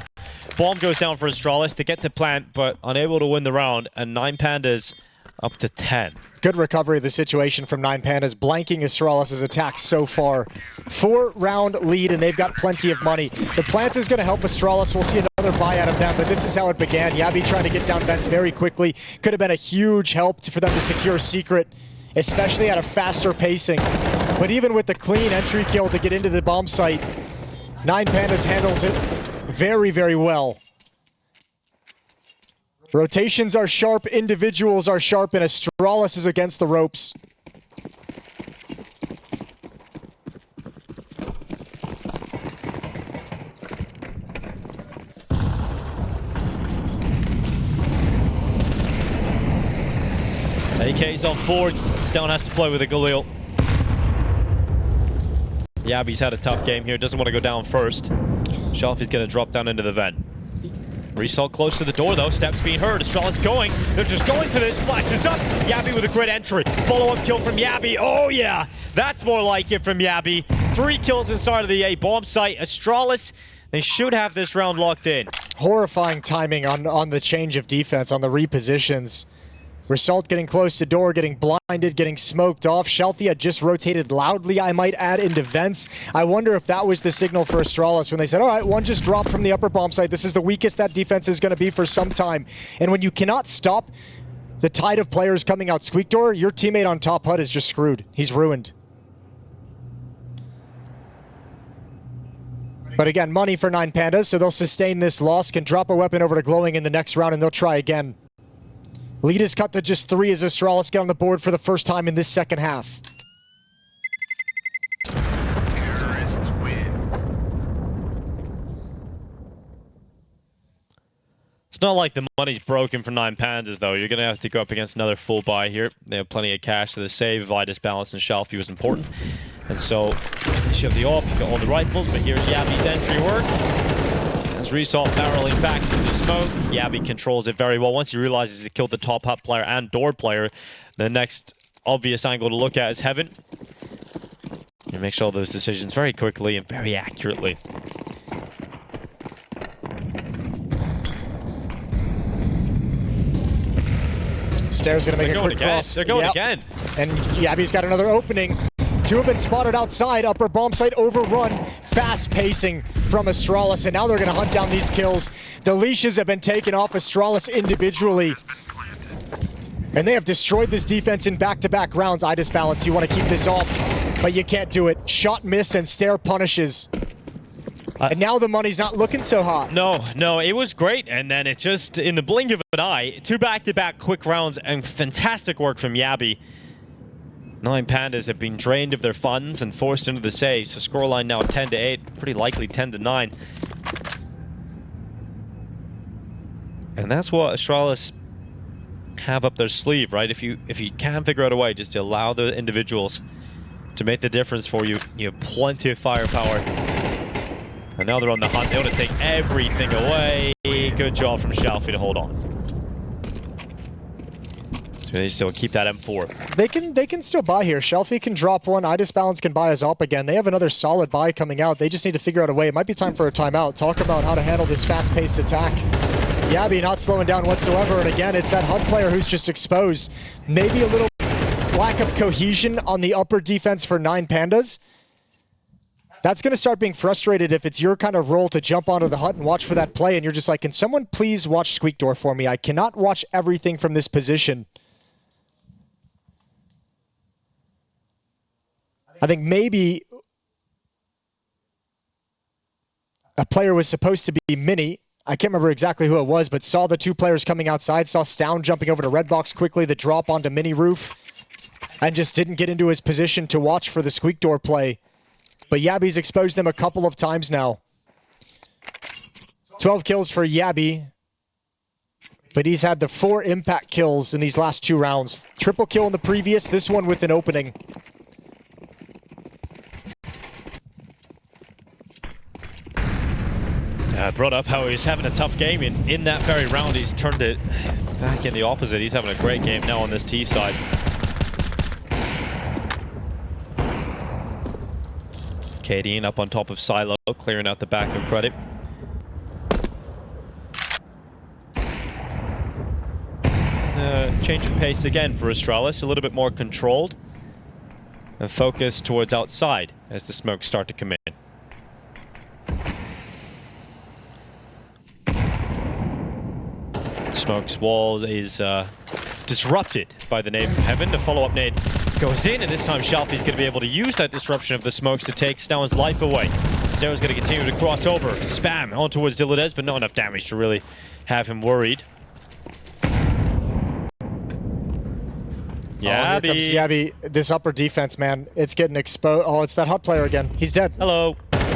Speaker 2: bomb goes down for Astralis to get the plant, but unable to win the round. And 9 Pandas up to 10.
Speaker 1: Good recovery of the situation from 9 Pandas, blanking Astralis' attack so far. 4-round lead, and they've got plenty of money. The plant is going to help Astralis. We'll see another buy out of them, but this is how it began. Yabby trying to get down vents very quickly. Could have been a huge help for them to secure Secret, especially at a faster pacing. But even with the clean entry kill to get into the bomb site, 9 Pandas handles it very, very well. Rotations are sharp, individuals are sharp, and Astralis is against the ropes.
Speaker 2: AK's on forward. Stone has to play with a Galil. Yabby's had a tough game here. Doesn't want to go down first. Shelfie's going to drop down into the vent. Result close to the door, though. Steps being heard. Astralis going. They're just going for this. Flashes up. Yabby with a great entry. Follow-up kill from Yabby. Oh, yeah. That's more like it from Yabby. 3 kills inside of the A bomb site. Astralis, they should have this round locked in.
Speaker 1: Horrifying timing on the change of defense, on the repositions. Result getting close to door, getting blinded, getting smoked off. Shelfie had just rotated loudly, I might add, into vents. I wonder if that was the signal for Astralis when they said, all right, one just dropped from the upper bomb site. This is the weakest that defense is going to be for some time. And when you cannot stop the tide of players coming out squeak door, your teammate on top HUD is just screwed. He's ruined. But again, money for 9 Pandas, so they'll sustain this loss, can drop a weapon over to Glowing in the next round, and they'll try again. Lead is cut to just 3 as Astralis get on the board for the first time in this second half.
Speaker 3: Terrorists win.
Speaker 2: It's not like the money's broken for 9 Pandas, though. You're going to have to go up against another full buy here. They have plenty of cash, so the save, Vitus, Balance, and Shelfie was important. And so, they should have the AWP, you got all the rifles, but here's Yabby's entry work. As Result barreling back into the smoke, Yabby controls it very well. Once he realizes he killed the top HUD player and door player, the next obvious angle to look at is Heaven. He makes all those decisions very quickly and very accurately.
Speaker 1: Stair's gonna make a quick cross.
Speaker 2: They're going again.
Speaker 1: And Yabby's got another opening. 2 have been spotted outside, upper bomb site overrun, fast pacing from Astralis, and now they're going to hunt down these kills. The leashes have been taken off Astralis individually, and they have destroyed this defense in back-to-back rounds. Idis Balance, you want to keep this off, but you can't do it. Shot miss and Stair punishes. And now the money's not looking so hot.
Speaker 2: No, it was great, and then it just, in the blink of an eye, 2 back-to-back quick rounds and fantastic work from Yabby. 9 Pandas have been drained of their funds and forced into the save, so scoreline now 10-8, pretty likely 10-9. And that's what Astralis have up their sleeve, right? If you can figure out a way just to allow the individuals to make the difference for you, you have plenty of firepower. And now they're on the hunt. They want to take everything away. Good job from Shalfie to hold on. So they still keep that M4.
Speaker 1: They can still buy here. Shelfie can drop one. Balance can buy his op again. They have another solid buy coming out. They just need to figure out a way. It might be time for a timeout. Talk about how to handle this fast-paced attack. Yabby not slowing down whatsoever. And again, it's that HUD player who's just exposed. Maybe a little lack of cohesion on the upper defense for 9 Pandas. That's going to start being frustrated if it's your kind of role to jump onto the hut and watch for that play, and you're just like, can someone please watch Squeak Door for me? I cannot watch everything from this position. I think maybe a player was supposed to be Mini. I can't remember exactly who it was, but saw the 2 players coming outside, saw Stown jumping over to Red Box quickly, the drop onto Mini Roof, and just didn't get into his position to watch for the Squeak Door play. But Yabby's exposed them a couple of times now. 12 kills for Yabby. But he's had the 4 impact kills in these last 2 rounds. Triple kill in the previous, this one with an opening.
Speaker 2: Brought up how he's having a tough game. In that very round, he's turned it back in the opposite. He's having a great game now on this T side. Cadian up on top of Silo, clearing out the back of credit. Change of pace again for Astralis, a little bit more controlled. And focus towards outside as the smokes start to come in. Smoke's wall is disrupted by the nade from heaven. The follow-up nade goes in, and this time Shalfie's going to be able to use that disruption of the smokes to take Stone's life away. Stone's going to continue to cross over, spam on towards Diladez, but not enough damage to really have him worried.
Speaker 1: Yabby. Oh, here comes Yabby. This upper defense, man, it's getting exposed. Oh, it's that HUD player again. He's dead.
Speaker 2: Hello.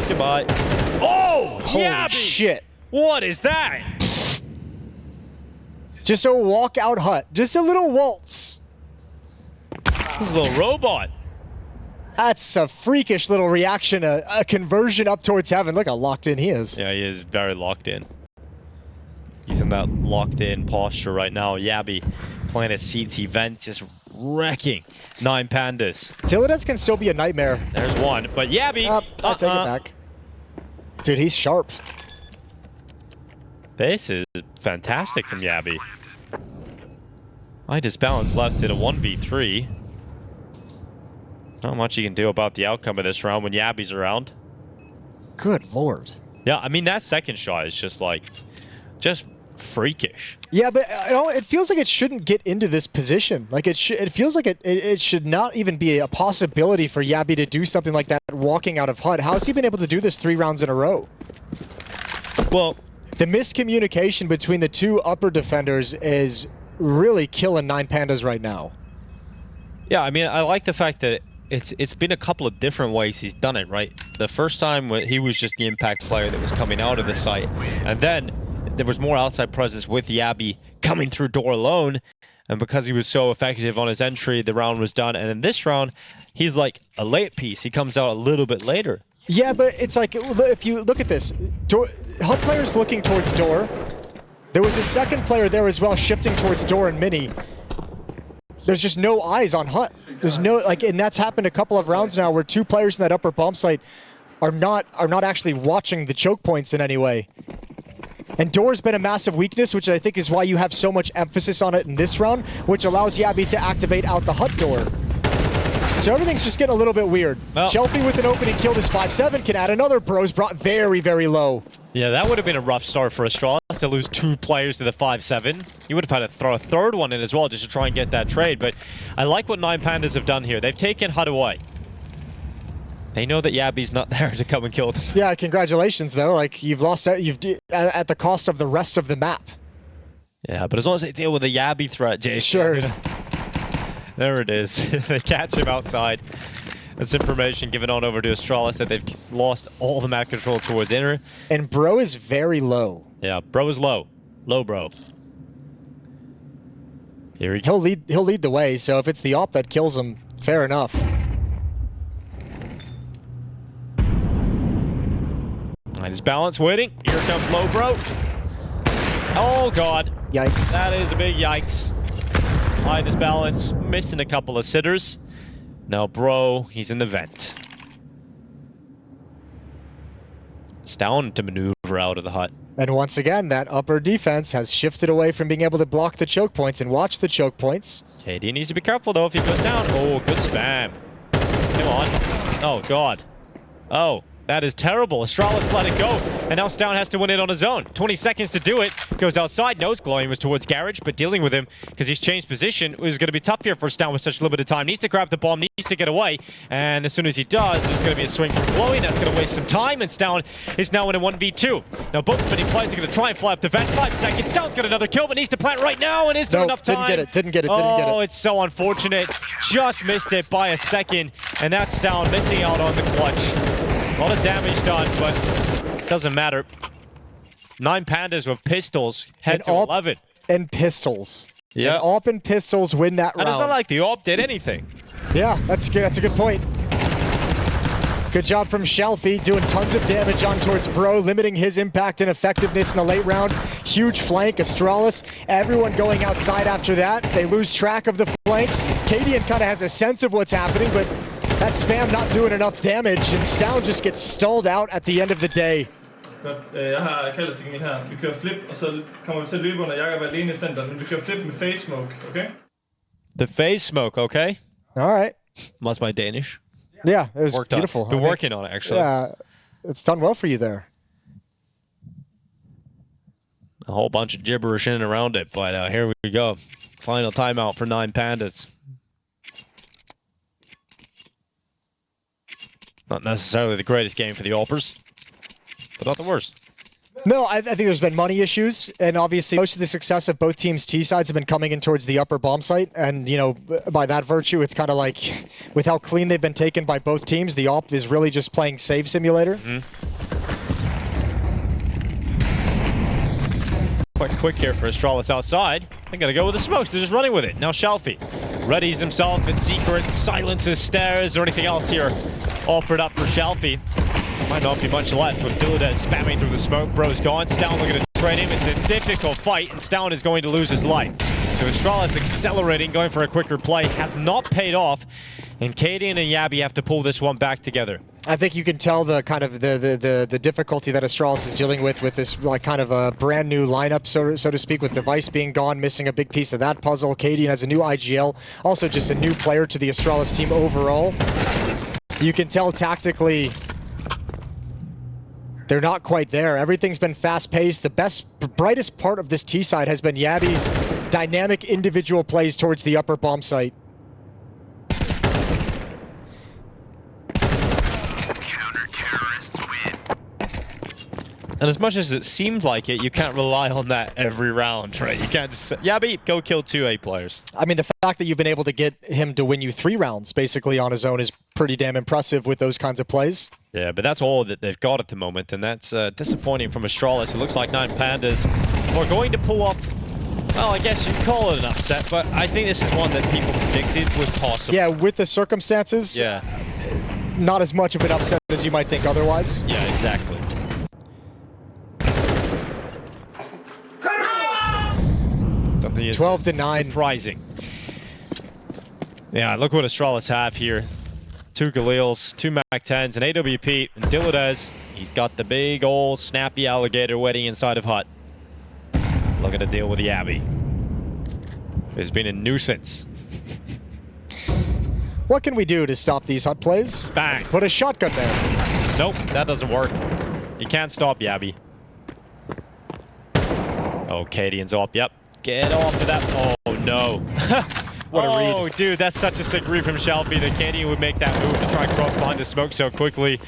Speaker 2: Goodbye. Oh!
Speaker 1: Holy
Speaker 2: Yabby!
Speaker 1: Shit.
Speaker 2: What is that?
Speaker 1: Just a walkout hut. Just a little waltz.
Speaker 2: He's a little robot.
Speaker 1: That's a freakish little reaction, a conversion up towards heaven. Look how locked in he is.
Speaker 2: Yeah, he is very locked in. He's in that locked in posture right now. Yabby playing a CT vent, just wrecking 9 Pandas.
Speaker 1: Diladez can still be a nightmare.
Speaker 2: There's one, but Yabby.
Speaker 1: I'll take it back. Dude, he's sharp.
Speaker 2: This is fantastic from Yabby. I just balanced left in a 1v3. Not much you can do about the outcome of this round when Yabby's around.
Speaker 1: Good lord.
Speaker 2: Yeah, I mean, that second shot is just like, just freakish.
Speaker 1: Yeah, but you know, it feels like it shouldn't get into this position. Like it feels like it should not even be a possibility for Yabby to do something like that walking out of HUD. How has he been able to do this 3 rounds in a row?
Speaker 2: Well,
Speaker 1: the miscommunication between the 2 upper defenders is really killing 9 Pandas right now.
Speaker 2: Yeah, I mean, I like the fact that it's been a couple of different ways he's done it, right? The first time he was just the impact player that was coming out of the site, and then there was more outside presence with Yabby coming through door alone, and because he was so effective on his entry, the round was done. And in this round, he's like a late piece. He comes out a little bit later.
Speaker 1: Yeah, but it's like, if you look at this, HUD player's looking towards door. There was a second player there as well, shifting towards door and Mini. There's just no eyes on HUD. There's no, like, and that's happened a couple of rounds now where 2 players in that upper bomb site are not actually watching the choke points in any way. And door's been a massive weakness, which I think is why you have so much emphasis on it in this round, which allows Yabby to activate out the HUD door. So everything's just getting a little bit weird. Well, Shelfie with an opening kill, this 5-7 can add another. Bros brought very, very low.
Speaker 2: Yeah, that would have been a rough start for Astralis to lose 2 players to the 5-7. You would have had to throw a third one in as well just to try and get that trade. But I like what 9 Pandas have done here. They've taken HUD away. They know that Yabby's not there to come and kill them.
Speaker 1: Yeah, congratulations though. Like you've lost at the cost of the rest of the map.
Speaker 2: Yeah, but as long as they deal with the Yabby threat, Jason.
Speaker 1: Sure.
Speaker 2: There it is. They catch him outside. That's information given on over to Astralis that they've lost all the map control towards inner.
Speaker 1: And bro is very low.
Speaker 2: Yeah, bro is low. Low bro. Here
Speaker 1: he'll lead the way, so if it's the op that kills him, fair enough.
Speaker 2: Find his balance, waiting. Here comes low, bro. Oh, God.
Speaker 1: Yikes.
Speaker 2: That is a big yikes. Find his balance, missing a couple of sitters. Now, bro, he's in the vent. It's down to maneuver out of the hut.
Speaker 1: And once again, that upper defense has shifted away from being able to block the choke points and watch the choke points.
Speaker 2: KD needs to be careful, though, if he goes down. Oh, good spam. Come on. Oh, God. Oh, that is terrible. Astralis let it go, and now Stown has to win it on his own. 20 seconds to do it. Goes outside. Nose glowing was towards Garage, but dealing with him because he's changed position is going to be tough here for Stown with such limited time. Needs to grab the bomb, needs to get away, and as soon as he does, there's going to be a swing from Glowing. That's going to waste some time, and Stown is now in a 1v2. Now, both many players are going to try and fly up the vent. 5 seconds. Stown's got another kill, but needs to plant right now, and is there enough time?
Speaker 1: Didn't get it.
Speaker 2: Oh, it's so unfortunate. Just missed it by a second, and that's Stown missing out on the clutch. A lot of damage done, but doesn't matter. 9 Pandas with pistols head to 11.
Speaker 1: And pistols.
Speaker 2: Yeah.
Speaker 1: And AWP and pistols win that
Speaker 2: And
Speaker 1: round.
Speaker 2: it's not like the AWP did anything.
Speaker 1: Yeah, that's good. That's a good point. Good job from Shelfie, doing tons of damage on towards Bro, limiting his impact and effectiveness in the late round. Huge flank, Astralis, everyone going outside after that. They lose track of the flank. Cadian kind of has a sense of what's happening, but that spam not doing enough damage, and Stown just gets stalled out at the end of the day.
Speaker 4: Jeg har kaldet til min her. Vi kører flip, og så kommer vi til at løbe under Jakob alene i center, men vi kører flip med face smoke, okay?
Speaker 2: The phase smoke, okay?
Speaker 1: All right.
Speaker 2: Must my Danish.
Speaker 1: Yeah, it was
Speaker 2: Worked
Speaker 1: beautiful.
Speaker 2: on. Been working on it, actually.
Speaker 1: Yeah, it's done well for you there.
Speaker 2: A whole bunch of gibberish in and around it, but here we go. Final timeout for 9 Pandas. Not necessarily the greatest game for the AWPers, but not the worst.
Speaker 1: No, I think there's been money issues, and obviously most of the success of both teams' T sides have been coming in towards the upper bomb site, and you know, by that virtue, it's kind of like, with how clean they've been taken by both teams, the AWP is really just playing save simulator.
Speaker 2: Quite quick here for Astralis outside. They're gonna go with the smokes. They're just running with it. Now Shelfie readies himself in secret, silences stairs, or anything else here offered up for Shelfie. Might not be much left with Dilladev spamming through the smoke. Bro's gone. Stown looking to trade him. It's a difficult fight, and Stown is going to lose his life. So Astralis accelerating, going for a quicker play, has not paid off, and Cadian and Yabby have to pull this one back together.
Speaker 1: I think you can tell the kind of the difficulty that Astralis is dealing with this like kind of a brand new lineup, so to speak, with Device being gone, missing a big piece of that puzzle. Cadian has a new IGL, also just a new player to the Astralis team overall. You can tell tactically they're not quite there. Everything's been fast-paced. The brightest part of this T side has been Yabby's dynamic individual plays towards the upper bomb site.
Speaker 3: Counter-terrorists win.
Speaker 2: And as much as it seemed like it, you can't rely on that every round, right? You can't just say, Yabby, go kill 2 A players.
Speaker 1: I mean, the fact that you've been able to get him to win you 3 rounds basically on his own is pretty damn impressive with those kinds of plays.
Speaker 2: Yeah, but that's all that they've got at the moment, and that's disappointing from Astralis. It looks like 9 Pandas are going to pull off, well, I guess you'd call it an upset, but I think this is one that people predicted was possible.
Speaker 1: Yeah, with the circumstances,
Speaker 2: Yeah.
Speaker 1: not as much of an upset as you might think otherwise.
Speaker 2: Yeah, exactly. Something is
Speaker 1: 12-9.
Speaker 2: Surprising. Yeah, look what Astralis have here. 2 Galils, 2 Mac-10s, an AWP, and Dilladev. He's got the big old snappy alligator waiting inside of hut. Looking to deal with Yabby. It's been a nuisance.
Speaker 1: What can we do to stop these hut plays?
Speaker 2: Bang.
Speaker 1: Let's put a shotgun there.
Speaker 2: Nope, that doesn't work. You can't stop Yabby. Oh, Cadian's up. Yep. Get off of that. Oh, no.
Speaker 1: What a read.
Speaker 2: Oh, dude, that's such a sick read from Shelfie that Cadian would make that move to try and cross behind the smoke so quickly.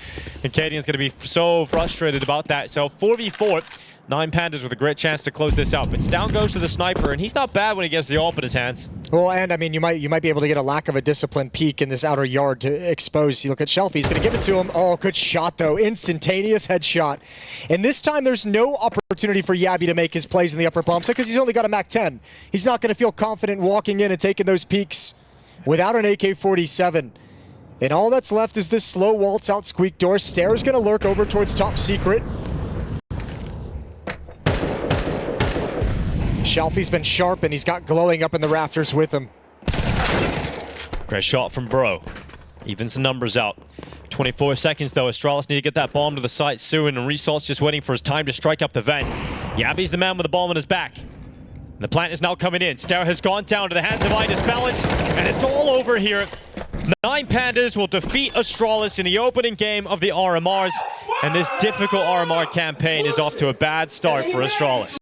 Speaker 2: And Cadian's going to be so frustrated about that. So 4v4. 9 Pandas with a great chance to close this out. But Stown goes to the sniper, and he's not bad when he gets the AWP in his hands.
Speaker 1: Well, and I mean, you might be able to get a lack of a disciplined peek in this outer yard to expose. You look at Shelfie, he's going to give it to him. Oh, good shot, though. Instantaneous headshot. And this time, there's no opportunity for Yabby to make his plays in the upper bomb site because he's only got a Mac-10. He's not going to feel confident walking in and taking those peeks without an AK-47. And all that's left is this slow waltz out squeak door. Stair's going to lurk over towards top secret. Shalfie's been sharp, and he's got glowing up in the rafters with him.
Speaker 2: Great shot from Bro. Evens the numbers out. 24 seconds though. Astralis need to get that bomb to the site soon, and Resalt's just waiting for his time to strike up the vent. Yabby's the man with the bomb on his back. And the plant is now coming in. Stair has gone down to the hands of Idis Balance, and it's all over here. 9 Pandas will defeat Astralis in the opening game of the RMRs, and this difficult RMR campaign is off to a bad start for Astralis.